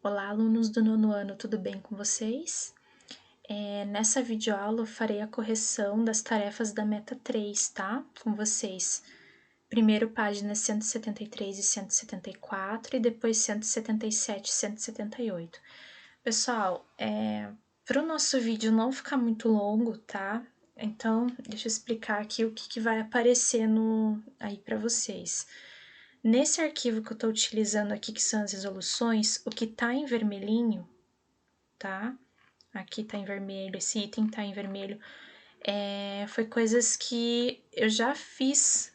Olá, alunos do nono ano, tudo bem com vocês? Nessa videoaula eu farei a correção das tarefas da meta 3, tá? Com vocês. Primeiro páginas 173 e 174 e depois 177 e 178. Pessoal, para o nosso vídeo não ficar muito longo, tá? Então, deixa eu explicar aqui o que vai aparecer aí para vocês. Nesse arquivo que eu estou utilizando aqui, que são as resoluções, o que tá em vermelhinho, tá? Aqui tá em vermelho, esse item tá em vermelho, foi coisas que eu já fiz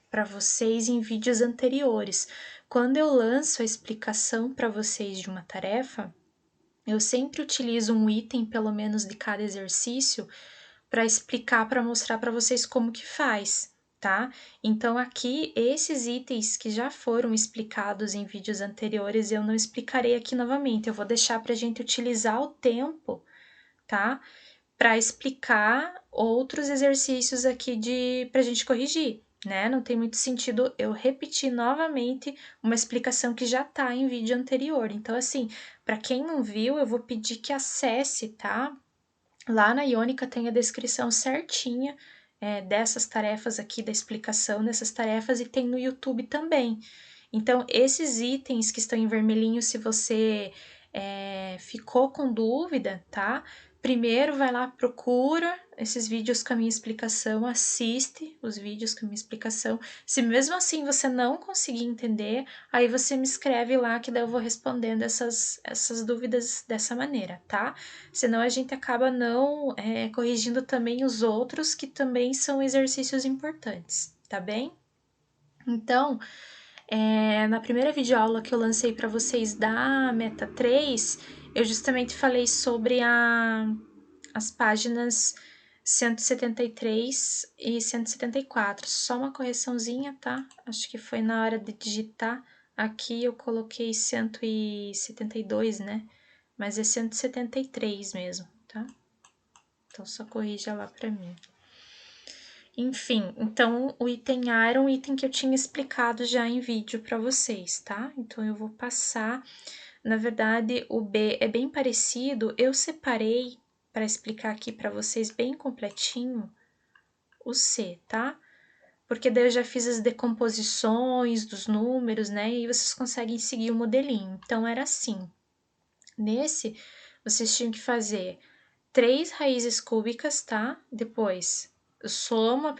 para vocês em vídeos anteriores. Quando eu lanço a explicação para vocês de uma tarefa, eu sempre utilizo um item, pelo menos de cada exercício, para explicar, para mostrar para vocês como que faz, tá? Então, aqui, esses itens que já foram explicados em vídeos anteriores, eu não explicarei aqui novamente, eu vou deixar para a gente utilizar o tempo, tá? Para explicar outros exercícios aqui para a gente corrigir, né? Não tem muito sentido eu repetir novamente uma explicação que já tá em vídeo anterior. Então, assim, para quem não viu, eu vou pedir que acesse, tá? Lá na Iônica tem a descrição certinha dessas tarefas aqui, da explicação dessas tarefas, e tem no YouTube também. Então, esses itens que estão em vermelhinho, se você ficou com dúvida, tá? Primeiro vai lá, procura esses vídeos com a minha explicação, assiste os vídeos com a minha explicação. Se mesmo assim você não conseguir entender, aí você me escreve lá que daí eu vou respondendo essas dúvidas dessa maneira, tá? Senão a gente acaba não corrigindo também os outros, que também são exercícios importantes, tá bem? Então, na primeira videoaula que eu lancei para vocês da meta 3, eu justamente falei sobre as páginas 173 e 174. Só uma correçãozinha, tá? Acho que foi na hora de digitar aqui, eu coloquei 172, né? Mas é 173 mesmo, tá? Então, só corrija lá para mim. Enfim, então o item A era um item que eu tinha explicado já em vídeo para vocês, tá? Então eu vou passar. Na verdade, o B é bem parecido, eu separei para explicar aqui para vocês bem completinho o C, tá? Porque daí eu já fiz as decomposições dos números, né? E vocês conseguem seguir o modelinho. Então era assim. Nesse, vocês tinham que fazer 3 raízes cúbicas, tá? Depois soma,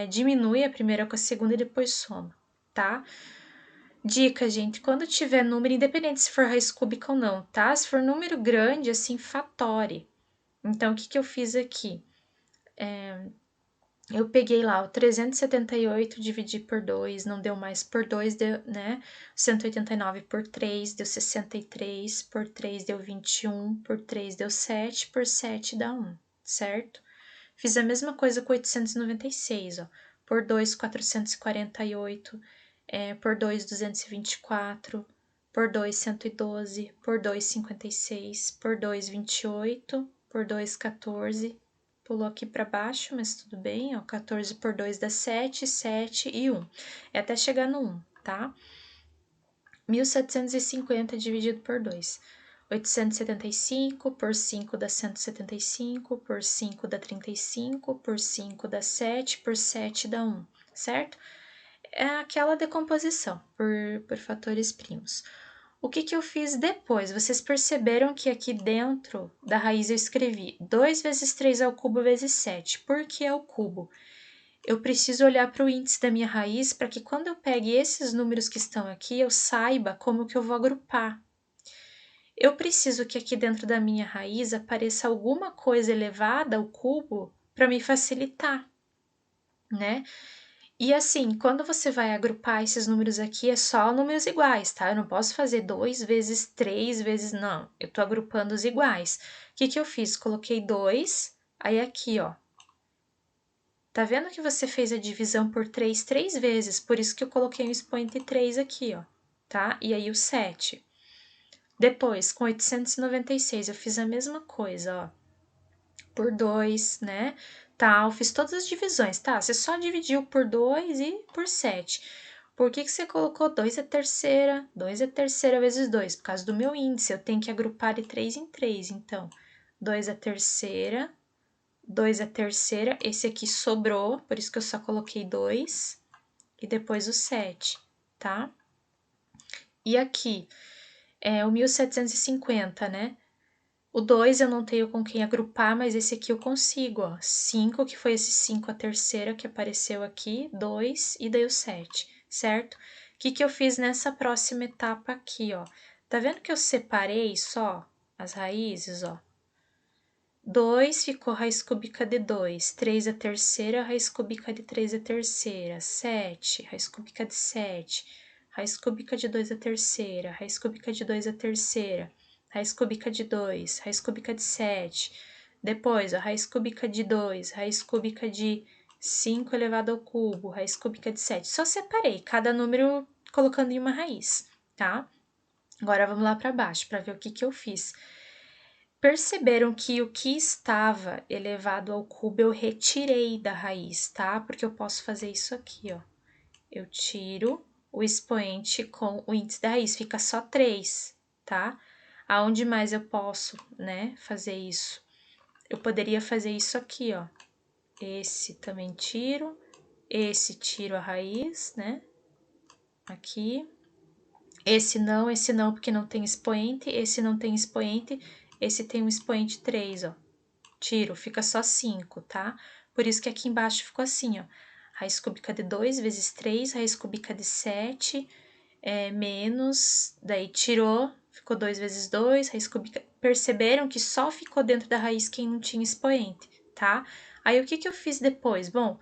diminui a primeira com a segunda e depois soma, tá? Dica, gente, quando tiver número, independente se for raiz cúbica ou não, tá? Se for número grande, assim, fatore. Então, o que que eu fiz aqui? Eu peguei lá o 378, dividi por 2, não deu mais por 2, deu, né? 189 por 3, deu 63, por 3 deu 21, por 3 deu 7, por 7 dá 1, certo? Fiz a mesma coisa com 896, ó. Por 2, 448, por 2, 224, por 2, 112, por 2, 56, por 2, 28, por 2, 14. Pulou aqui para baixo, mas tudo bem, ó. 14 por 2 dá 7, 7 e 1. É até chegar no 1, tá? 1750 dividido por 2. 875 por 5 dá 175, por 5 dá 35, por 5 dá 7, por 7 dá 1, certo? É aquela decomposição por fatores primos. O que eu fiz depois? Vocês perceberam que aqui dentro da raiz eu escrevi 2 vezes 3 ao cubo vezes 7. Por que ao cubo? Eu preciso olhar para o índice da minha raiz para que quando eu pegue esses números que estão aqui, eu saiba como que eu vou agrupar. Eu preciso que aqui dentro da minha raiz apareça alguma coisa elevada ao cubo para me facilitar, né? E assim, quando você vai agrupar esses números aqui, é só números iguais, tá? Eu não posso fazer 2 vezes 3 vezes, não. Eu tô agrupando os iguais. O que eu fiz? Coloquei 2, aí aqui, ó. Tá vendo que você fez a divisão por 3 vezes? Por isso que eu coloquei um expoente 3 aqui, ó, tá? E aí o 7. Depois, com 896, eu fiz a mesma coisa, ó. Por 2, né? Tal, fiz todas as divisões, tá? Você só dividiu por 2 e por 7. Por que você colocou 2 é terceira? 2 é terceira vezes 2, por causa do meu índice, eu tenho que agrupar de 3 em 3. Então, 2 é terceira, 2 é terceira, esse aqui sobrou, por isso que eu só coloquei 2, e depois o 7, tá? E aqui, é o 1750, né? O 2 eu não tenho com quem agrupar, mas esse aqui eu consigo, ó. 5, que foi esse 5 a terceira que apareceu aqui, 2 e daí o 7, certo? O que eu fiz nessa próxima etapa aqui, ó? Tá vendo que eu separei só as raízes, ó? 2 ficou raiz cúbica de 2, 3 a terceira, raiz cúbica de 3 a terceira, 7, raiz cúbica de 7, raiz cúbica de 2 a terceira, raiz cúbica de 2 a terceira, raiz cúbica de 2, raiz cúbica de 7, depois, a raiz cúbica de 2, raiz cúbica de 5 elevado ao cubo, raiz cúbica de 7. Só separei cada número colocando em uma raiz, tá? Agora vamos lá para baixo para ver o que eu fiz. Perceberam que o que estava elevado ao cubo eu retirei da raiz, tá? Porque eu posso fazer isso aqui, ó. Eu tiro o expoente com o índice da raiz, fica só 3, tá? Aonde mais eu posso, né, fazer isso? Eu poderia fazer isso aqui, ó. Esse também tiro, esse tiro a raiz, né? Aqui. Esse não, porque não tem expoente, esse não tem expoente, esse tem um expoente 3, ó. Tiro, fica só 5, tá? Por isso que aqui embaixo ficou assim, ó. Raiz cúbica de 2 vezes 3, raiz cúbica de 7, menos, daí tirou, ficou 2 vezes 2, raiz cúbica. Perceberam que só ficou dentro da raiz quem não tinha expoente, tá? Aí, o que eu fiz depois? Bom,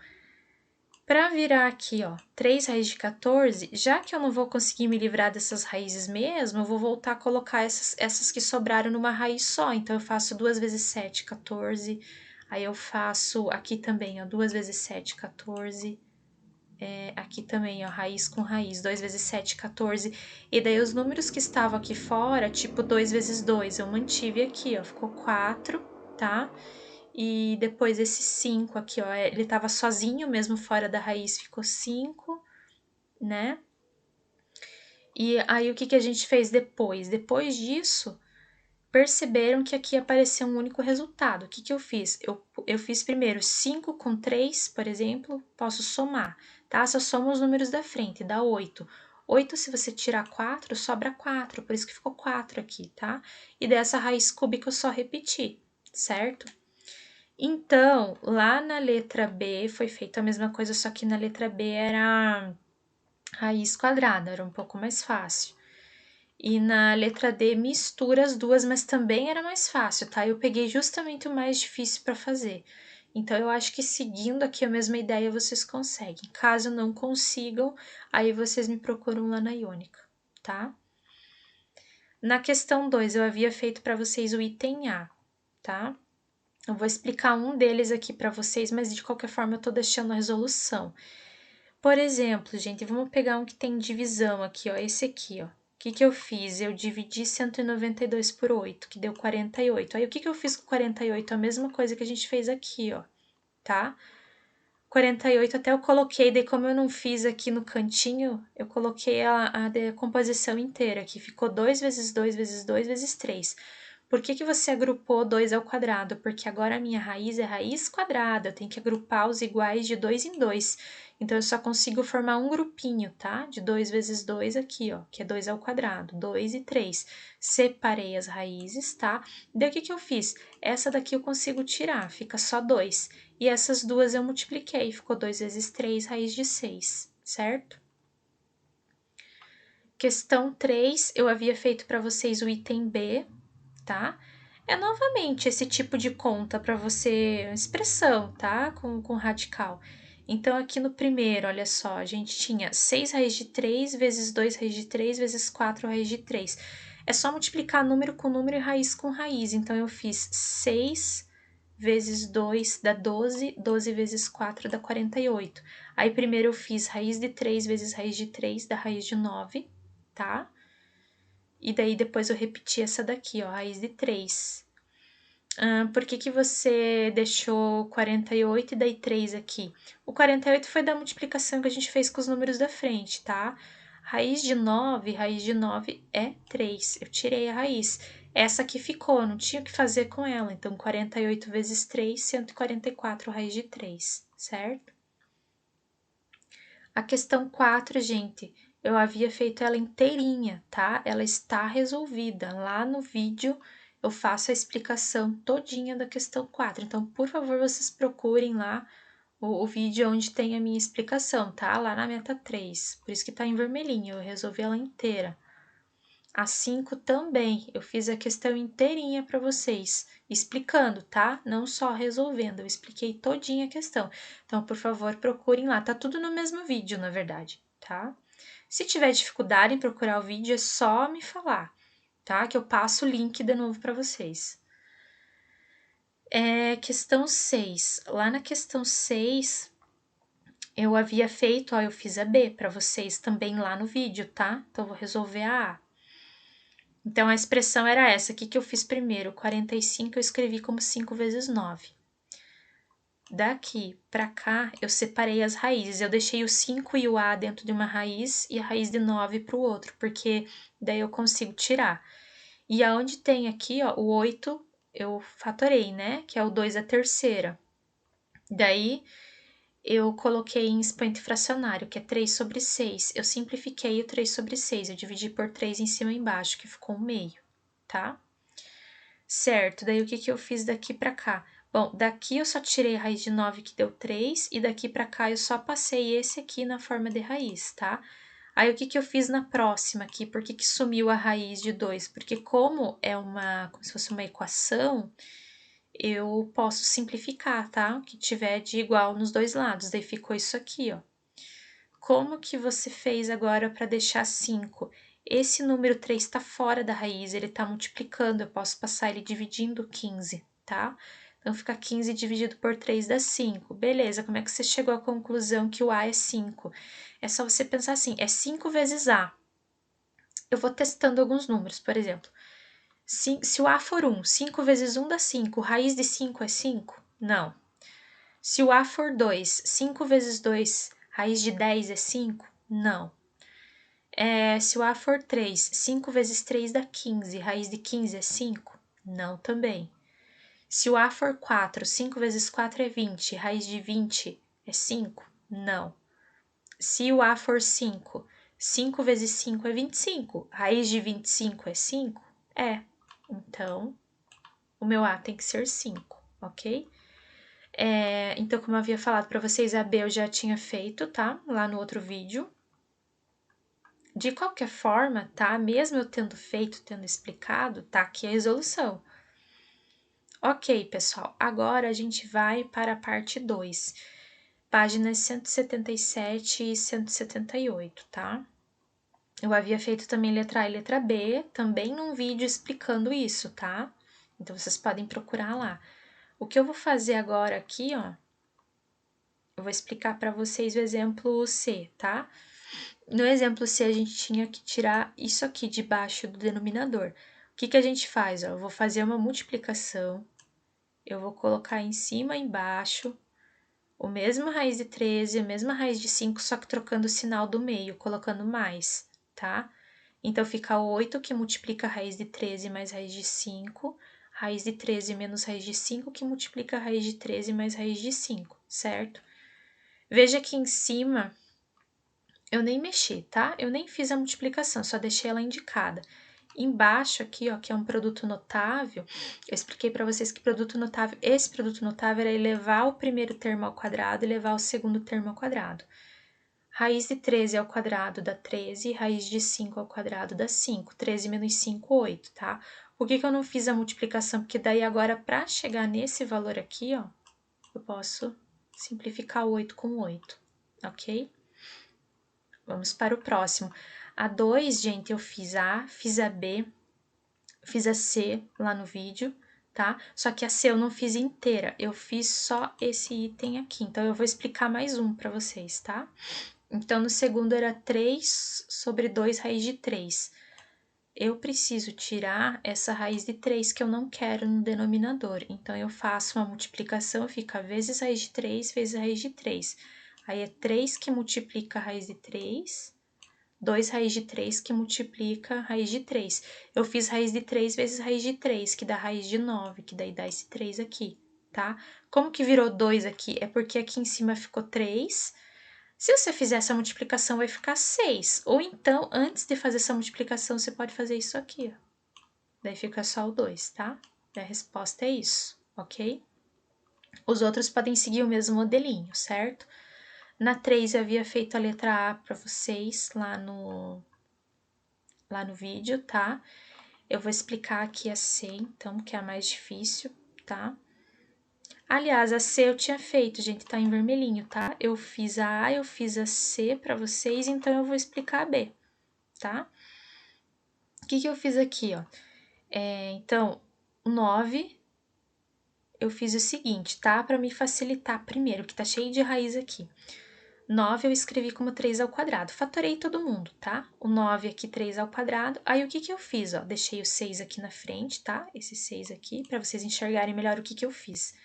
para virar aqui, ó, 3 raiz de 14, já que eu não vou conseguir me livrar dessas raízes mesmo, eu vou voltar a colocar essas que sobraram numa raiz só. Então, eu faço 2 vezes 7, 14. Aí, eu faço aqui também, ó, 2 vezes 7, 14. Aqui também, ó, raiz com raiz, 2 vezes 7, 14. E daí, os números que estavam aqui fora, tipo 2 vezes 2, eu mantive aqui, ó, ficou 4, tá? E depois esse 5 aqui, ó, ele tava sozinho mesmo fora da raiz, ficou 5, né? E aí, o que a gente fez depois? Depois disso, perceberam que aqui apareceu um único resultado. O que eu fiz? Eu fiz primeiro 5 com 3, por exemplo, posso somar, tá? Só somo os números da frente, dá 8. 8, se você tirar 4, sobra 4, por isso que ficou 4 aqui, tá? E dessa raiz cúbica eu só repeti, certo? Então, lá na letra B foi feita a mesma coisa, só que na letra B era raiz quadrada, era um pouco mais fácil. E na letra D mistura as duas, mas também era mais fácil, tá? Eu peguei justamente o mais difícil para fazer. Então, eu acho que seguindo aqui a mesma ideia vocês conseguem. Caso não consigam, aí vocês me procuram lá na Iônica, tá? Na questão 2, eu havia feito para vocês o item A, tá? Eu vou explicar um deles aqui para vocês, mas de qualquer forma eu tô deixando a resolução. Por exemplo, gente, vamos pegar um que tem divisão aqui, ó, esse aqui, ó. O que eu fiz? Eu dividi 192 por 8, que deu 48. Aí, o que eu fiz com 48? A mesma coisa que a gente fez aqui, ó, tá? 48 até eu coloquei, daí como eu não fiz aqui no cantinho, eu coloquei a decomposição inteira aqui. Ficou 2 vezes 2 vezes 2 vezes 3. Por que você agrupou 2 ao quadrado? Porque agora a minha raiz é raiz quadrada, eu tenho que agrupar os iguais de 2 em 2. Então, eu só consigo formar um grupinho, tá? De 2 vezes 2 aqui, ó, que é 2 ao quadrado, 2 e 3. Separei as raízes, tá? Daí, o que eu fiz? Essa daqui eu consigo tirar, fica só 2. E essas duas eu multipliquei, ficou 2 vezes 3, raiz de 6, certo? Questão 3, eu havia feito para vocês o item B, tá? É novamente esse tipo de conta para você, expressão, tá? Com radical. Então, aqui no primeiro, olha só, a gente tinha 6 raiz de 3 vezes 2 raiz de 3 vezes 4 raiz de 3. É só multiplicar número com número e raiz com raiz. Então, eu fiz 6 vezes 2 dá 12, 12 vezes 4 dá 48. Aí, primeiro eu fiz raiz de 3 vezes raiz de 3 dá raiz de 9, tá? E daí depois eu repeti essa daqui, ó, raiz de 3. Por que que você deixou 48 e daí 3 aqui? O 48 foi da multiplicação que a gente fez com os números da frente, tá? Raiz de 9 é 3. Eu tirei a raiz. Essa aqui ficou, não tinha o que fazer com ela. Então, 48 vezes 3, 144 raiz de 3, certo? A questão 4, gente, eu havia feito ela inteirinha, tá? Ela está resolvida. Lá no vídeo eu faço a explicação todinha da questão 4. Então, por favor, vocês procurem lá o vídeo onde tem a minha explicação, tá? Lá na meta 3. Por isso que tá em vermelhinho, eu resolvi ela inteira. A 5 também, eu fiz a questão inteirinha para vocês, explicando, tá? Não só resolvendo, eu expliquei todinha a questão. Então, por favor, procurem lá, tá tudo no mesmo vídeo, na verdade, tá? Se tiver dificuldade em procurar o vídeo, é só me falar, tá? Que eu passo o link de novo para vocês. Questão 6. Lá na questão 6, eu havia feito, ó, eu fiz a B para vocês também lá no vídeo, tá? Então, eu vou resolver a A. Então, a expressão era essa. O que que eu fiz primeiro? 45 eu escrevi como 5 vezes 9. Daqui para cá, eu separei as raízes. Eu deixei o 5 e o A dentro de uma raiz e a raiz de 9 para o outro, porque daí eu consigo tirar. E aonde tem aqui, ó, o 8, eu fatorei, né? Que é o 2 a terceira. Daí, eu coloquei em expoente fracionário, que é 3 sobre 6. Eu simplifiquei o 3 sobre 6, eu dividi por 3 em cima e embaixo, que ficou 1/2, tá? Certo, daí o que que eu fiz daqui para cá? Bom, daqui eu só tirei a raiz de 9, que deu 3, e daqui para cá eu só passei esse aqui na forma de raiz, tá? Aí, o que que eu fiz na próxima aqui? Por que que sumiu a raiz de 2? Porque como é como se fosse uma equação, eu posso simplificar, tá? O que tiver de igual nos dois lados, daí ficou isso aqui, ó. Como que você fez agora para deixar 5? Esse número 3 está fora da raiz, ele está multiplicando, eu posso passar ele dividindo 15, tá? Então, fica 15 dividido por 3 dá 5. Beleza, como é que você chegou à conclusão que o A é 5? É só você pensar assim, é 5 vezes A. Eu vou testando alguns números, por exemplo. Se o A for 1, 5 vezes 1 dá 5. Raiz de 5 é 5? Não. Se o A for 2, 5 vezes 2, raiz de 10 é 5? Não. Se o A for 3, 5 vezes 3 dá 15, raiz de 15 é 5? Não também. Se o A for 4, 5 vezes 4 é 20, raiz de 20 é 5? Não. Se o A for 5, 5 vezes 5 é 25, raiz de 25 é 5? É. Então, o meu A tem que ser 5, ok? Então, como eu havia falado para vocês, a B eu já tinha feito, tá? Lá no outro vídeo. De qualquer forma, tá? Mesmo eu tendo feito, tendo explicado, tá aqui a resolução. Ok, pessoal, agora a gente vai para a parte 2, páginas 177 e 178, tá? Eu havia feito também letra A e letra B, também num vídeo explicando isso, tá? Então, vocês podem procurar lá. O que eu vou fazer agora aqui, ó, eu vou explicar para vocês o exemplo C, tá? No exemplo C, a gente tinha que tirar isso aqui de baixo do denominador. O que que a gente faz? Ó? Eu vou fazer uma multiplicação, eu vou colocar em cima e embaixo o mesmo raiz de 13, a mesma raiz de 5, só que trocando o sinal do meio, colocando mais, tá? Então, fica 8 que multiplica a raiz de 13 mais raiz de 5, raiz de 13 menos raiz de 5 que multiplica a raiz de 13 mais raiz de 5, certo? Veja que em cima eu nem mexi, tá? Eu nem fiz a multiplicação, só deixei ela indicada. Embaixo aqui, ó, que é um produto notável, eu expliquei para vocês que esse produto notável era elevar o primeiro termo ao quadrado e elevar o segundo termo ao quadrado. Raiz de 13 ao quadrado dá 13, raiz de 5 ao quadrado dá 5. 13 menos 5, 8, tá? Por que que eu não fiz a multiplicação? Porque daí agora, para chegar nesse valor aqui, ó, eu posso simplificar o 8 com 8, ok? Vamos para o próximo. A 2, gente, eu fiz a A, fiz a B, fiz a C lá no vídeo, tá? Só que a C eu não fiz inteira, eu fiz só esse item aqui. Então, eu vou explicar mais um para vocês, tá? Então, no segundo era 3 sobre 2 raiz de 3. eu preciso tirar essa raiz de 3 que eu não quero no denominador. Então, eu faço uma multiplicação, fica vezes raiz de 3 vezes raiz de 3. Aí, é 3 que multiplica a raiz de 3, 2 raiz de 3 que multiplica a raiz de 3. Eu fiz raiz de 3 vezes raiz de 3, que dá raiz de 9, que daí dá esse 3 aqui, tá? Como que virou 2 aqui? É porque aqui em cima ficou 3. Se você fizer essa multiplicação, vai ficar 6. Ou então, antes de fazer essa multiplicação, você pode fazer isso aqui, ó. Daí fica só o 2, tá? E a resposta é isso, ok? Os outros podem seguir o mesmo modelinho, certo? Na 3 eu havia feito a letra A para vocês lá no vídeo, tá? Eu vou explicar aqui a C, então, que é a mais difícil, tá? Aliás, a C eu tinha feito, gente, tá em vermelhinho, tá? Eu fiz a A, eu fiz a C para vocês, então eu vou explicar a B, tá? O que eu fiz aqui, ó? Então, 9, eu fiz o seguinte, tá? Para me facilitar primeiro, que tá cheio de raiz aqui. 9 eu escrevi como 3 ao quadrado, fatorei todo mundo, tá? O 9 aqui, 3 ao quadrado. Aí, o que eu fiz, ó? Deixei o 6 aqui na frente, tá? Esse 6 aqui, para vocês enxergarem melhor o que eu fiz.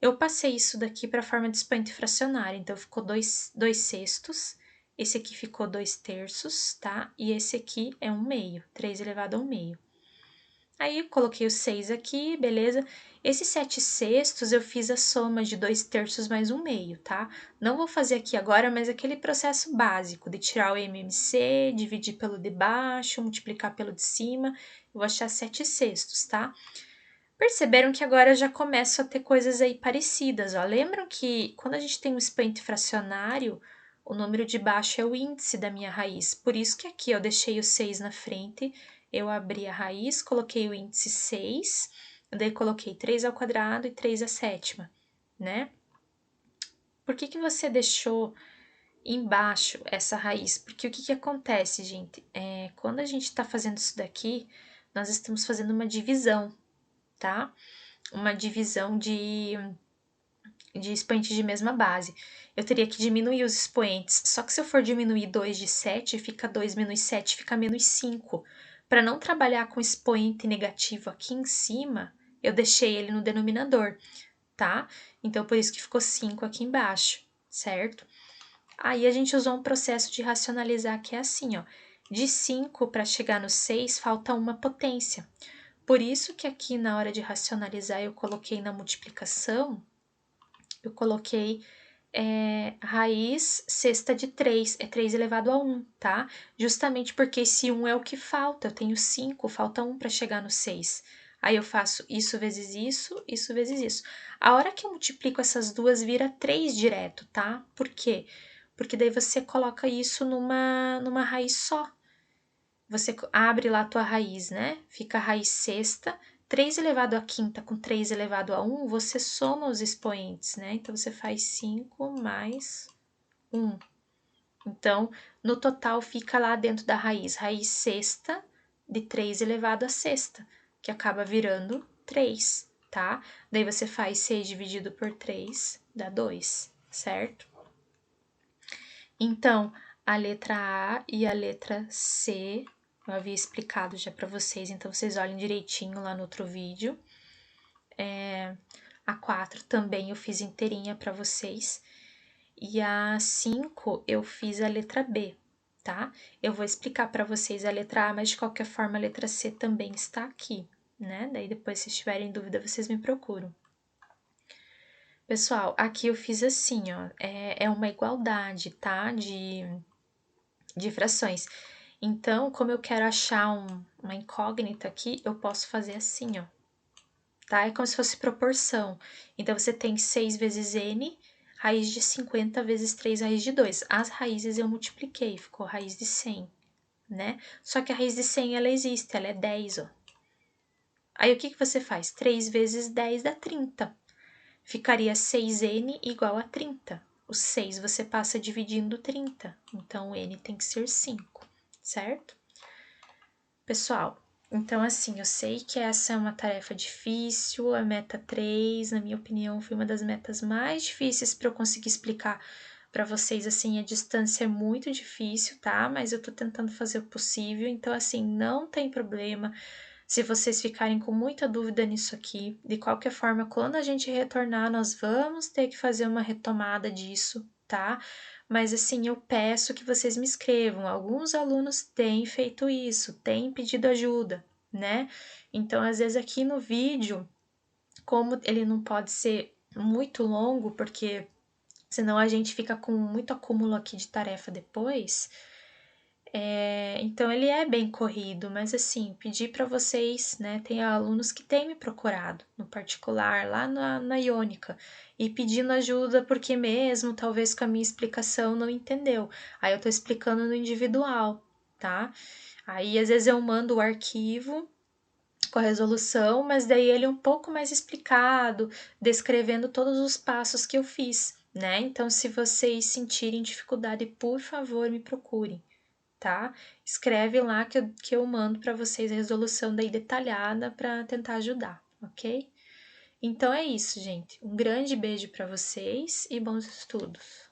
Eu passei isso daqui para a forma de expoente fracionária, então ficou 2 sextos, esse aqui ficou 2 terços, tá? E esse aqui é 1 meio, 3 elevado a 1 meio. Aí, coloquei o 6 aqui, beleza? Esses 7 sextos eu fiz a soma de 2 terços mais 1 meio, tá? Não vou fazer aqui agora, mas aquele processo básico de tirar o MMC, dividir pelo de baixo, multiplicar pelo de cima, eu vou achar 7 sextos, tá? Perceberam que agora eu já começo a ter coisas aí parecidas, ó. Lembram que quando a gente tem um expoente fracionário, o número de baixo é o índice da minha raiz. Por isso que aqui eu deixei o 6 na frente, eu abri a raiz, coloquei o índice 6, daí coloquei 3 ao quadrado e 3 à sétima, né? Por que você deixou embaixo essa raiz? Porque o que acontece, gente? Quando a gente tá fazendo isso daqui, nós estamos fazendo uma divisão, tá? Uma divisão de expoentes de mesma base. Eu teria que diminuir os expoentes, só que se eu for diminuir 2 de 7, fica 2 menos 7, fica menos 5. Para não trabalhar com expoente negativo aqui em cima, eu deixei ele no denominador, tá? Então, por isso que ficou 5 aqui embaixo, certo? Aí, a gente usou um processo de racionalizar que é assim, ó. De 5 para chegar no 6, falta uma potência. Por isso que aqui, na hora de racionalizar, eu coloquei na multiplicação, eu coloquei raiz sexta de 3, é 3 elevado a 1, tá? Justamente porque esse 1 é o que falta, eu tenho 5, falta 1 para chegar no 6. Aí eu faço isso vezes isso vezes isso. A hora que eu multiplico essas duas, vira 3 direto, tá? Por quê? Porque daí você coloca isso numa raiz só. Você abre lá a tua raiz, né? Fica a raiz sexta, 3 elevado a quinta com 3 elevado a 1, você soma os expoentes, né? Então, você faz 5 mais 1. Então, no total, fica lá dentro da raiz sexta de 3 elevado a sexta, que acaba virando 3, tá? Daí, você faz 6 dividido por 3, dá 2, certo? Então, a letra A e a letra C eu havia explicado já para vocês, então vocês olhem direitinho lá no outro vídeo. A 4 também eu fiz inteirinha para vocês. E a 5 eu fiz a letra B, tá? Eu vou explicar para vocês a letra A, mas de qualquer forma a letra C também está aqui, né? Daí depois, se tiverem dúvida, vocês me procuram. Pessoal, aqui eu fiz assim, ó, é uma igualdade, tá? De frações. Então, como eu quero achar uma incógnita aqui, eu posso fazer assim, ó, tá? É como se fosse proporção. Então, você tem 6 vezes n, raiz de 50 vezes 3, raiz de 2. As raízes eu multipliquei, ficou raiz de 100, né? Só que a raiz de 100, ela existe, ela é 10, ó. Aí, o que você faz? 3 vezes 10 dá 30. Ficaria 6n igual a 30. O 6 você passa dividindo 30, então, n tem que ser 5, certo? Pessoal, então assim, eu sei que essa é uma tarefa difícil, a meta 3, na minha opinião, foi uma das metas mais difíceis para eu conseguir explicar para vocês, assim, a distância é muito difícil, tá? Mas eu tô tentando fazer o possível, então, assim, não tem problema se vocês ficarem com muita dúvida nisso aqui. De qualquer forma, quando a gente retornar, nós vamos ter que fazer uma retomada disso, tá? Mas assim, eu peço que vocês me escrevam. Alguns alunos têm feito isso, têm pedido ajuda, né? Então, às vezes aqui no vídeo, como ele não pode ser muito longo, porque senão a gente fica com muito acúmulo aqui de tarefa depois. Então ele é bem corrido, mas assim, pedir para vocês, né? Tem alunos que têm me procurado no particular, lá na Iônica, e pedindo ajuda porque mesmo, talvez com a minha explicação, não entendeu. Aí eu tô explicando no individual, tá? Aí às vezes eu mando o arquivo com a resolução, mas daí ele é um pouco mais explicado, descrevendo todos os passos que eu fiz, né? Então, se vocês sentirem dificuldade, por favor, me procurem, tá? Escreve lá que eu mando para vocês a resolução daí detalhada para tentar ajudar, ok? Então é isso, gente. Um grande beijo para vocês e bons estudos.